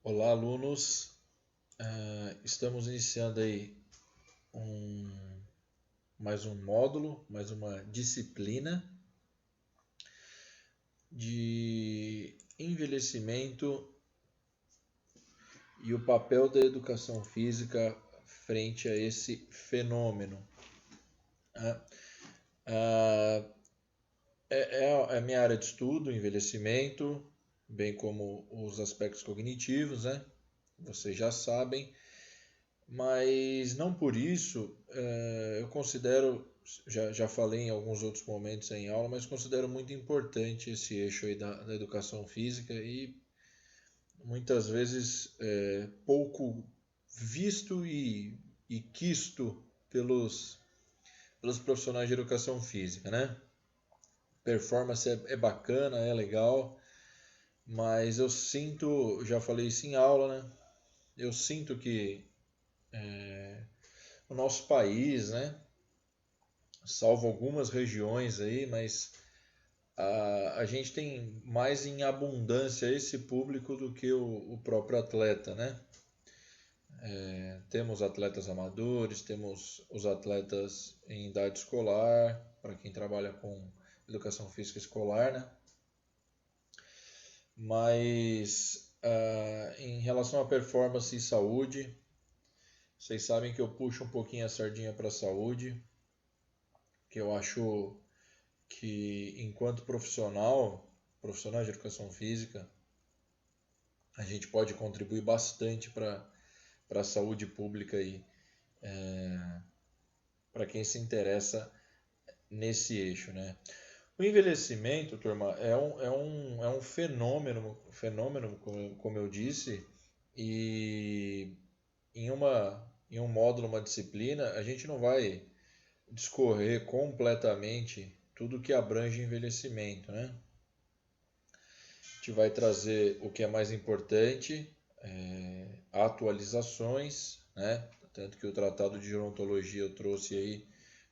Olá, alunos. Estamos iniciando aí mais um módulo, mais uma disciplina de envelhecimento e o papel da educação física frente a esse fenômeno. Né? Ah, é a minha área de estudo, envelhecimento, bem como os aspectos cognitivos, né? Vocês já sabem. Mas não por isso, eu considero, já falei em alguns outros momentos em aula, mas considero muito importante esse eixo aí da educação física e muitas vezes pouco visto e quisto pelos profissionais de educação física, né? Performance é bacana, é legal, mas eu sinto, já falei isso em aula, né? Eu sinto que o nosso país, né? Salvo algumas regiões aí, mas a gente tem mais em abundância esse público do que o próprio atleta, né? Temos atletas amadores, temos os atletas em idade escolar, para quem trabalha com educação física escolar, né? Mas em relação à performance e saúde, vocês sabem que eu puxo um pouquinho a sardinha para a saúde, que eu acho que enquanto profissional de educação física, a gente pode contribuir bastante para a saúde pública aí, para quem se interessa nesse eixo, né? O envelhecimento, turma, é um fenômeno, como eu disse, e em um módulo, uma disciplina, a gente não vai discorrer completamente tudo que abrange envelhecimento, né? A gente vai trazer o que é mais importante, atualizações, né? Tanto que o Tratado de Gerontologia eu trouxe aí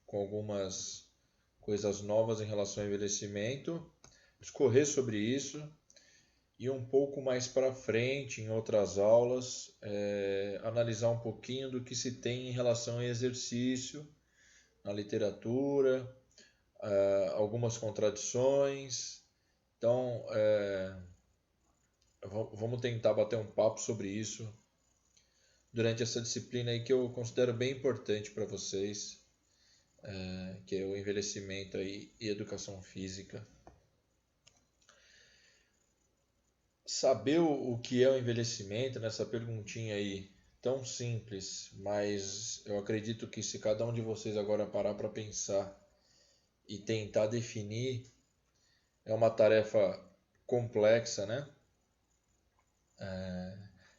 com algumas coisas novas em relação ao envelhecimento, discorrer sobre isso e um pouco mais para frente, em outras aulas, analisar um pouquinho do que se tem em relação ao exercício na literatura, algumas contradições. Então, vamos tentar bater um papo sobre isso durante essa disciplina aí que eu considero bem importante para vocês, que é o envelhecimento aí e educação física. Saber o que é o envelhecimento nessa perguntinha aí tão simples, mas eu acredito que se cada um de vocês agora parar para pensar e tentar definir, é uma tarefa complexa, né?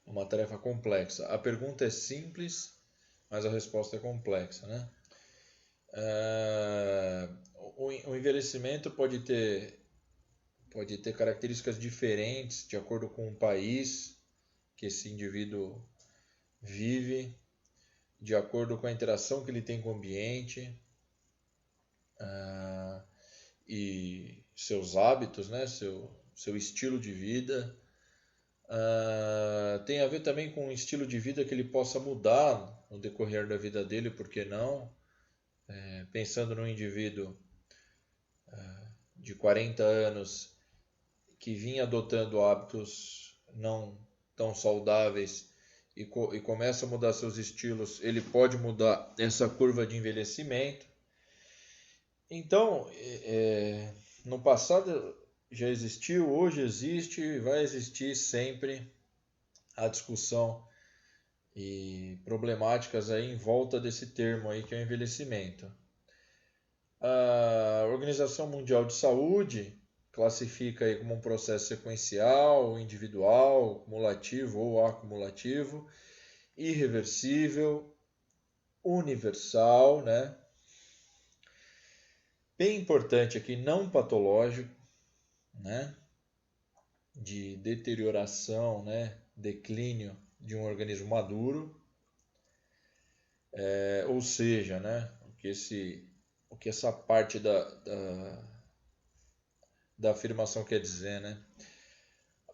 Uma tarefa complexa. A pergunta é simples, mas a resposta é complexa, né? É, o envelhecimento pode ter características diferentes de acordo com o país que esse indivíduo vive, de acordo com a interação que ele tem com o ambiente e seus hábitos, né? Seu estilo de vida. Tem a ver também com o estilo de vida que ele possa mudar no decorrer da vida dele, por que não? Pensando num indivíduo de 40 anos que vinha adotando hábitos não tão saudáveis e começa a mudar seus estilos, ele pode mudar essa curva de envelhecimento. Então, no passado já existiu, hoje existe e vai existir sempre a discussão e problemáticas aí em volta desse termo aí que é o envelhecimento. A Organização Mundial de Saúde classifica aí como um processo sequencial, individual, cumulativo ou acumulativo, irreversível, universal, né? Bem importante aqui, não patológico, né? De deterioração, né? Declínio de um organismo maduro, ou seja, né? O que essa parte da afirmação quer dizer, né?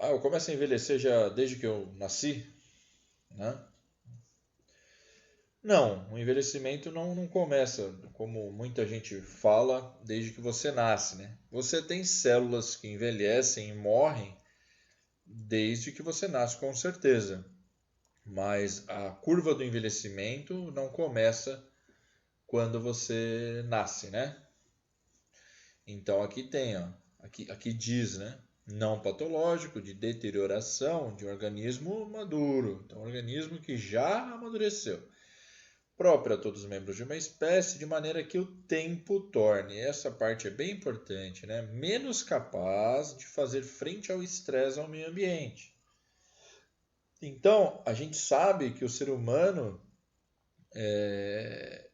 Eu começo a envelhecer já desde que eu nasci, né? Não, o envelhecimento não começa, como muita gente fala, desde que você nasce, né? Você tem células que envelhecem e morrem desde que você nasce, com certeza. Mas a curva do envelhecimento não começa quando você nasce, né? Então aqui tem, ó, aqui diz, né? Não patológico, de deterioração de um organismo maduro. Então, um organismo que já amadureceu. Próprio a todos os membros de uma espécie, de maneira que o tempo torne, essa parte é bem importante, né? Menos capaz de fazer frente ao estresse ao meio ambiente. Então, a gente sabe que o ser humano é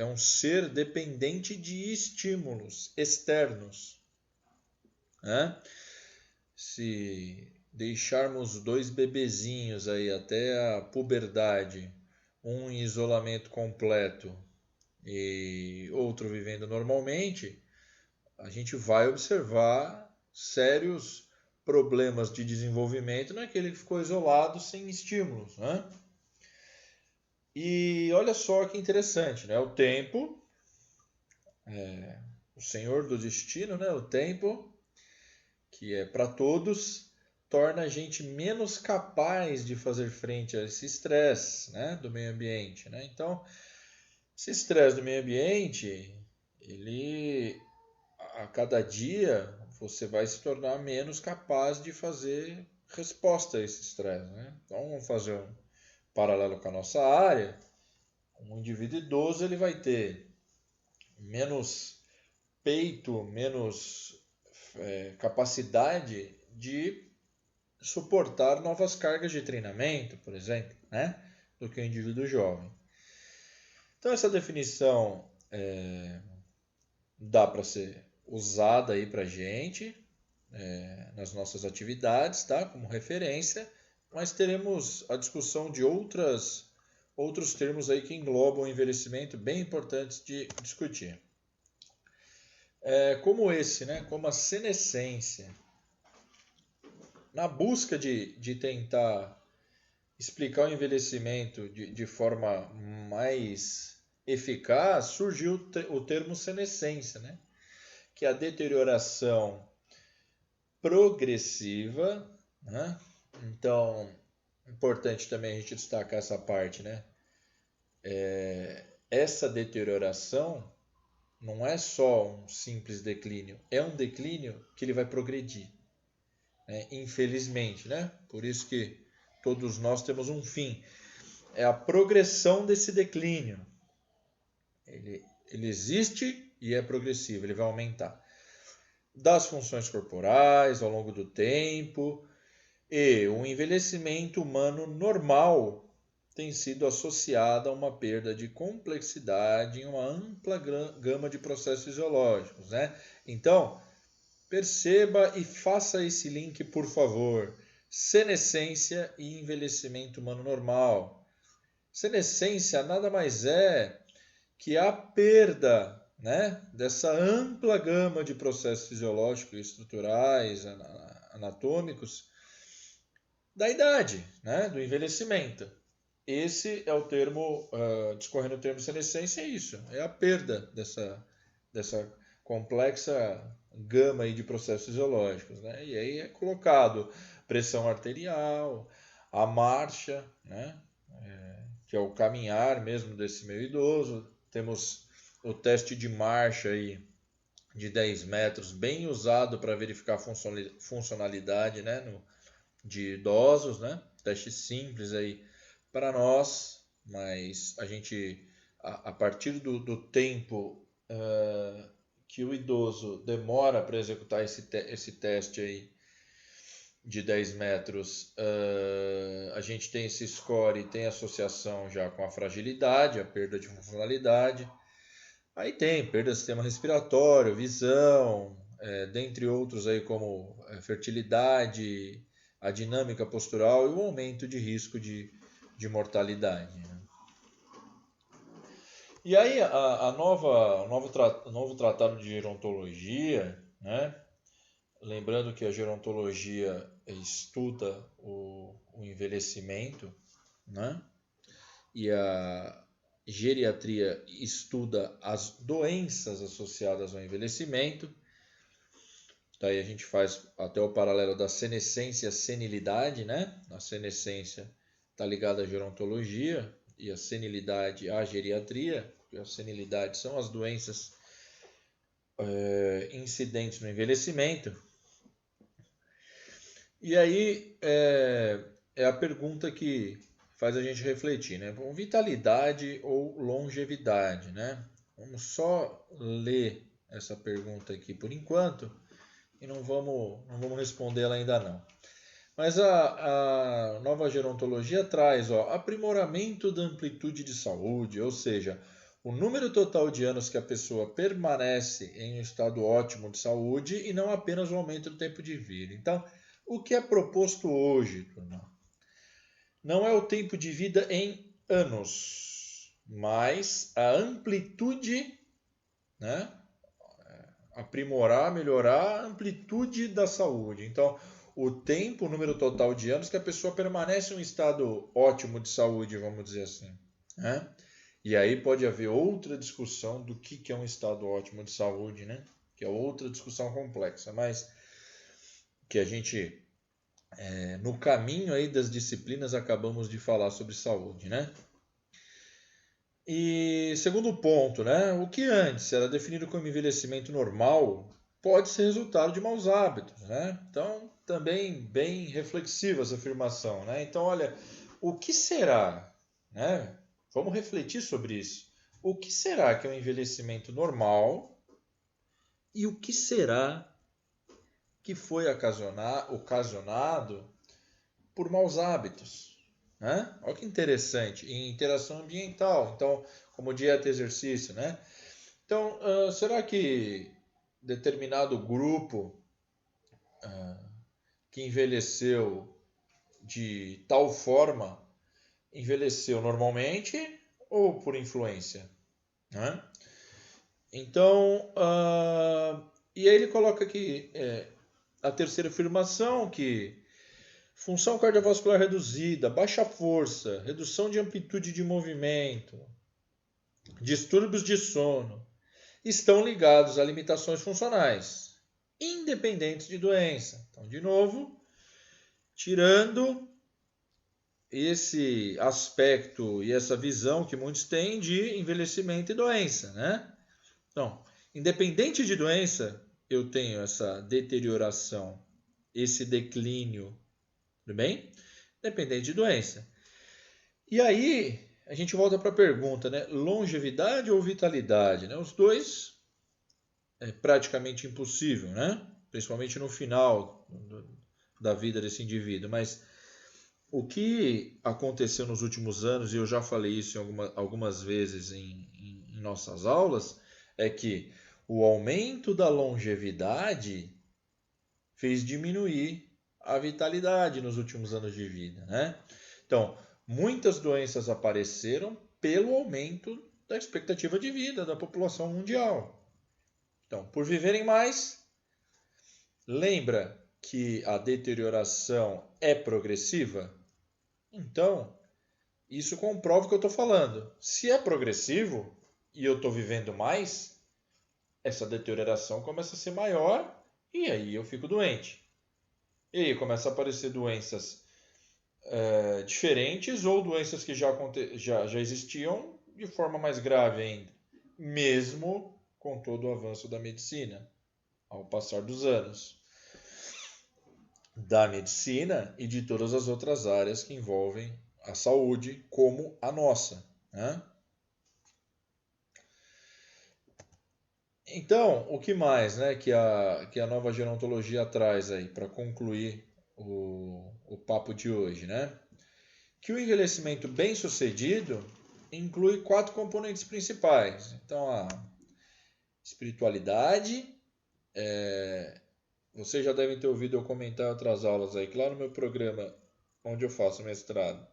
um ser dependente de estímulos externos, né? Se deixarmos dois bebezinhos aí até a puberdade, um em isolamento completo e outro vivendo normalmente, a gente vai observar sérios problemas de desenvolvimento naquele que ficou isolado sem estímulos, né? E olha só que interessante, né? O tempo, o senhor do destino, né? O tempo, que é para todos, torna a gente menos capaz de fazer frente a esse estresse, né? Do meio ambiente, né? Então, esse estresse do meio ambiente, ele a cada dia você vai se tornar menos capaz de fazer resposta a esse estresse, né? Então, vamos fazer um paralelo com a nossa área. Um indivíduo idoso ele vai ter menos peito, menos capacidade de suportar novas cargas de treinamento, por exemplo, né? Do que o indivíduo jovem. Então, essa definição dá para ser usada aí para a gente, nas nossas atividades, tá? Como referência, mas teremos a discussão de outros termos aí que englobam o envelhecimento bem importantes de discutir. Como esse, né? Como a senescência. Na busca de tentar explicar o envelhecimento de forma mais eficaz, surgiu o termo senescência, né? Que é a deterioração progressiva, né? Então, importante também a gente destacar essa parte, né? Essa deterioração não é só um simples declínio, é um declínio que ele vai progredir, né? Infelizmente, né? Por isso que todos nós temos um fim. É a progressão desse declínio. Ele existe e é progressivo, ele vai aumentar. Das funções corporais ao longo do tempo, e o envelhecimento humano normal tem sido associado a uma perda de complexidade em uma ampla gama de processos fisiológicos, né? Então, perceba e faça esse link, por favor. Senescência e envelhecimento humano normal. Senescência nada mais é que a perda, né, dessa ampla gama de processos fisiológicos, estruturais, anatômicos da idade, né, do envelhecimento. Esse é o termo, discorrendo o termo senescência, é isso, é a perda dessa complexa gama aí de processos fisiológicos, né? E aí é colocado pressão arterial, a marcha, né? Que é o caminhar mesmo desse meio idoso. Temos o teste de marcha aí de 10 metros, bem usado para verificar a funcionalidade, né? De idosos, né? Teste simples aí para nós, mas a gente, a partir do tempo que o idoso demora para executar esse teste aí de 10 metros, a gente tem esse score, tem associação já com a fragilidade, a perda de funcionalidade. Aí tem perda do sistema respiratório, visão, dentre outros aí como fertilidade, a dinâmica postural e o aumento de risco de mortalidade, né? E aí o novo tratado de gerontologia, né, lembrando que a gerontologia estuda o envelhecimento, né? E a geriatria estuda as doenças associadas ao envelhecimento. Daí a gente faz até o paralelo da senescência e senilidade, né? A senescência está ligada à gerontologia e a senilidade à geriatria. A senilidade são as doenças incidentes no envelhecimento. E aí é a pergunta que faz a gente refletir, né? Vitalidade ou longevidade, né? Vamos só ler essa pergunta aqui por enquanto e não vamos responder ela ainda não. Mas a nova gerontologia traz aprimoramento da amplitude de saúde, ou seja, o número total de anos que a pessoa permanece em um estado ótimo de saúde e não apenas o aumento do tempo de vida. Então, o que é proposto hoje, turma, não é o tempo de vida em anos, mas a amplitude, né? Aprimorar, melhorar a amplitude da saúde. Então, o tempo, o número total de anos que a pessoa permanece em um estado ótimo de saúde, vamos dizer assim, né? E aí pode haver outra discussão do que é um estado ótimo de saúde, né? Que é outra discussão complexa, mas que a gente, no caminho aí das disciplinas, acabamos de falar sobre saúde, né? E segundo ponto, né? O que antes era definido como envelhecimento normal pode ser resultado de maus hábitos, né? Então, também bem reflexiva essa afirmação, né? Então, olha, o que será, né? Vamos refletir sobre isso. O que será que é um envelhecimento normal e o que será que foi ocasionado por maus hábitos, né? Olha que interessante, em interação ambiental, então, como dieta e exercício, né? Então, será que determinado grupo que envelheceu de tal forma envelheceu normalmente ou por influência, né? Então, e aí ele coloca aqui a terceira afirmação que função cardiovascular reduzida, baixa força, redução de amplitude de movimento, distúrbios de sono, estão ligados a limitações funcionais, independentes de doença. Então, de novo, tirando esse aspecto e essa visão que muitos têm de envelhecimento e doença, né? Então, independente de doença, eu tenho essa deterioração, esse declínio, tudo bem? Independente de doença. E aí, a gente volta para a pergunta, né? Longevidade ou vitalidade, né? Os dois é praticamente impossível, né? Principalmente no final da vida desse indivíduo. Mas o que aconteceu nos últimos anos, e eu já falei isso algumas vezes em nossas aulas, é que o aumento da longevidade fez diminuir a vitalidade nos últimos anos de vida, né? Então, muitas doenças apareceram pelo aumento da expectativa de vida da população mundial. Então, por viverem mais, lembra que a deterioração é progressiva? Então, isso comprova o que eu estou falando. Se é progressivo e eu estou vivendo mais, essa deterioração começa a ser maior e aí eu fico doente. E aí começa a aparecer doenças diferentes ou doenças que já existiam de forma mais grave ainda, mesmo com todo o avanço da medicina, ao passar dos anos. Da medicina e de todas as outras áreas que envolvem a saúde, como a nossa, né? Então, o que mais, né, que a nova gerontologia traz aí para concluir o papo de hoje, né? Que o envelhecimento bem-sucedido inclui 4 componentes principais. Então, a espiritualidade, vocês já devem ter ouvido eu comentar em outras aulas aí, que lá no meu programa, onde eu faço mestrado,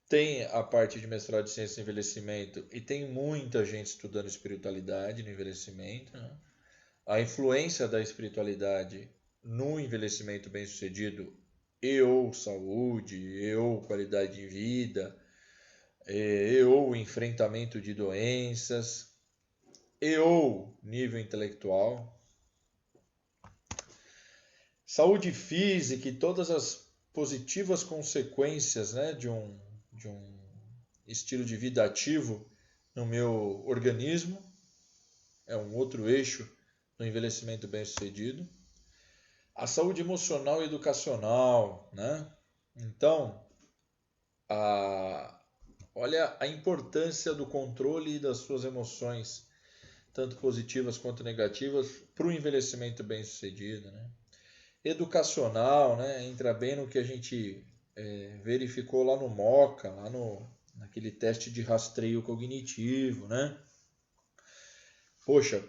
tem a parte de mestrado de ciência do envelhecimento e tem muita gente estudando espiritualidade no envelhecimento, né? A influência da espiritualidade no envelhecimento bem-sucedido e ou saúde, e ou qualidade de vida, e ou enfrentamento de doenças, e ou nível intelectual. Saúde física e todas as positivas consequências, né, de um estilo de vida ativo no meu organismo, é um outro eixo no envelhecimento bem-sucedido. A saúde emocional e educacional, né? Então, olha a importância do controle das suas emoções, tanto positivas quanto negativas, para o envelhecimento bem-sucedido, né? Educacional, né? Entra bem no que a gente verificou lá no MOCA, naquele teste de rastreio cognitivo, né? Poxa,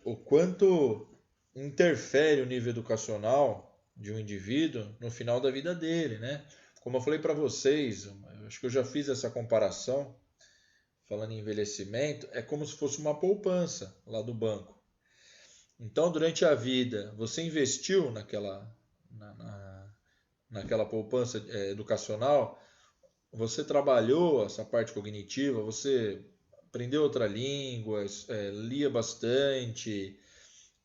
o quanto interfere o nível educacional de um indivíduo no final da vida dele, né? Como eu falei para vocês, acho que eu já fiz essa comparação, falando em envelhecimento, é como se fosse uma poupança lá do banco. Então, durante a vida, você investiu naquela poupança educacional, você trabalhou essa parte cognitiva, você aprendeu outra língua, lia bastante,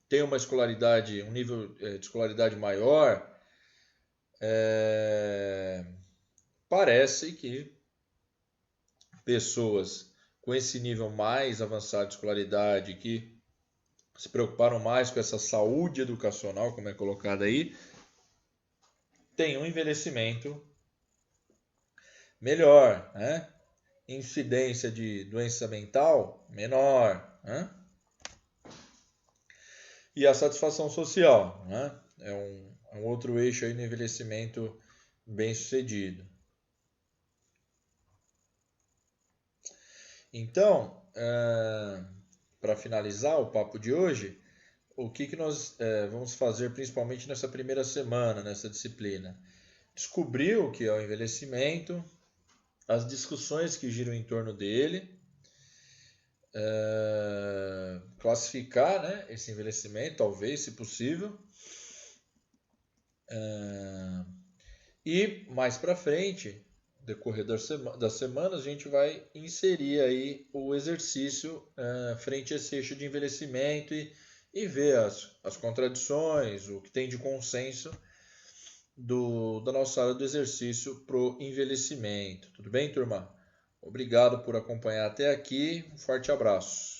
tem uma escolaridade, um nível de escolaridade maior, parece que pessoas com esse nível mais avançado de escolaridade, que se preocuparam mais com essa saúde educacional, como é colocado aí, tem um envelhecimento melhor, né? Incidência de doença mental menor, né? E a satisfação social, né? É um outro eixo aí no envelhecimento bem-sucedido. Então, para finalizar o papo de hoje, o que nós vamos fazer principalmente nessa primeira semana, nessa disciplina? Descobrir o que é o envelhecimento, as discussões que giram em torno dele, classificar, né, esse envelhecimento, talvez, se possível, e mais para frente, no decorrer das semanas, a gente vai inserir aí o exercício frente a esse eixo de envelhecimento e ver as contradições, o que tem de consenso da nossa área do exercício para o envelhecimento. Tudo bem, turma? Obrigado por acompanhar até aqui. Um forte abraço.